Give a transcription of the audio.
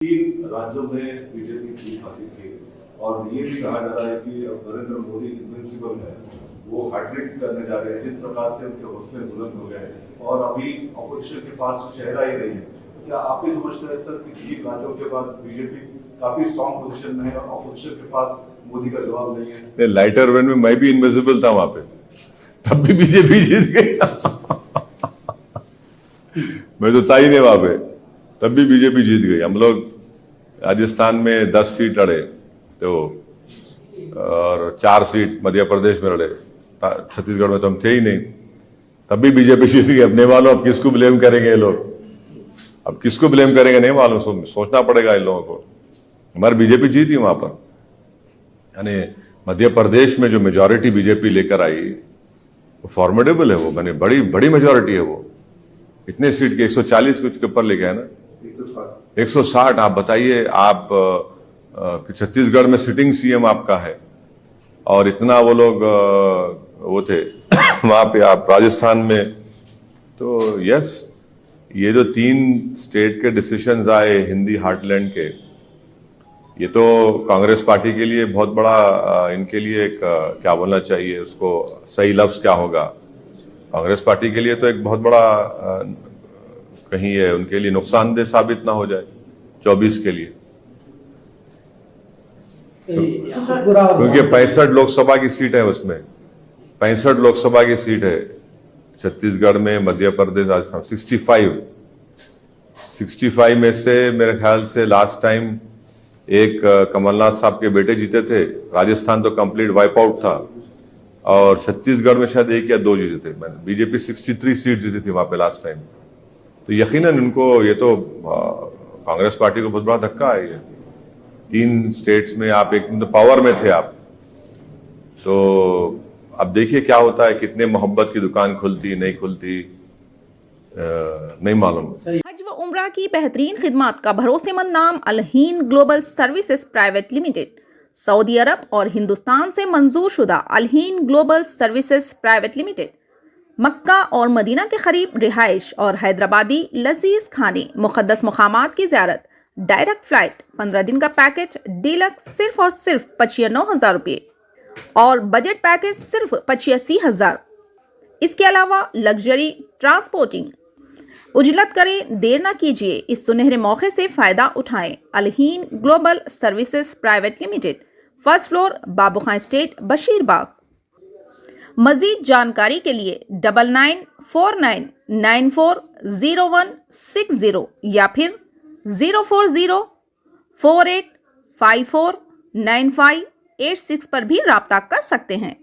तीन राज्यों में बीजेपी जीत हासिल की और ये भी कहा जा रहा है कि अब नरेंद्र मोदी इनविंसिबल है, वो हैट्रिक करने जा रहे हैं। जिस प्रकार से उनके हौसले बुलंद हो गए और अभी ऑपोजिशन के पास चेहरा ही नहीं है, तो क्या आप भी समझते हैं सर कि तीन राज्यों के बाद बीजेपी काफी स्ट्रॉन्ग पोजीशन में है और ऑपोजिशन के पास मोदी का जवाब नहीं है? लाइटर वेन में मैं भी इनविजिबल था वहां पे, तब भी बीजेपी जीत गई। मैं तो था ही नहीं वहां पे, तब भी बीजेपी जीत गई। हम लोग राजस्थान में 10 सीट लड़े तो और 4 सीट मध्य प्रदेश में लड़े, छत्तीसगढ़ में तो हम थे ही नहीं, तब भी बीजेपी जीत गई। अब नहीं मालूम अब किसको ब्लेम करेंगे ये लोग, अब किसको ब्लेम करेंगे नहीं मालूम, सोचना पड़ेगा इन लोगों को। हमारी बीजेपी जीती वहां पर, यानी मध्य प्रदेश में जो मेजॉरिटी बीजेपी लेकर आई वो फॉर्मेडेबल है, वो मैंने बड़ी बड़ी मेजॉरिटी है वो। इतने सीट के 140 के ऊपर लेके आए ना, 160। आप बताइए, आप छत्तीसगढ़ में सिटिंग सीएम आपका है और इतना वो लोग वो थे वहां पे, आप राजस्थान में। तो यस, ये जो 3 स्टेट के डिसीजंस आए हिंदी हार्टलैंड के, ये तो कांग्रेस पार्टी के लिए बहुत बड़ा, इनके लिए एक क्या बोलना चाहिए उसको, सही लफ्ज क्या होगा, कांग्रेस पार्टी के लिए तो एक बहुत बड़ा कहीं है उनके लिए नुकसानदेह साबित ना हो जाए 24 के लिए, क्योंकि 65 लोकसभा की सीट है, उसमें 65 लोकसभा की सीट है छत्तीसगढ़ में, मध्य प्रदेश, राजस्थान 65 में से मेरे ख्याल से लास्ट टाइम एक कमलनाथ साहब के बेटे जीते थे। राजस्थान तो कंप्लीट वाइप आउट था और छत्तीसगढ़ में शायद 1 या 2 जीते थे। बीजेपी 63 सीट जीती थी वहां पे लास्ट टाइम। तो यकीनन इनको, ये तो कांग्रेस पार्टी को बहुत बड़ा धक्का है। ये 3 स्टेट्स में आप एक तो पावर में थे आप, तो अब देखिए क्या होता है, कितने मोहब्बत की दुकान खुलती नहीं खुलती नहीं मालूम। हज व उम्रा की बेहतरीन खिदमत का भरोसेमंद नाम Al-Hind global services private limited, सऊदी अरब और हिंदुस्तान से मंजूर शुदा Al-Hind global services private limited, Mecca और मदीना के करीब रिहाइश और हैदराबादी लजीज खाने, मुक़द्दस मुक़ामात की ज़ियारत, डायरेक्ट फ्लाइट, 15 दिन का पैकेज डीलक्स सिर्फ और सिर्फ 95,000 रुपये और बजट पैकेज सिर्फ 85,000। इसके अलावा लग्जरी ट्रांसपोर्टिंग। उजलत करें, देर न कीजिए, इस सुनहरे मौके से फ़ायदा उठाएं। Al-Hind global services private limited, first floor, Babu Khan estate, Basheerbagh. मज़ीद जानकारी के लिए 9949940160 या फिर 04048549586 पर भी राब्ता कर सकते हैं।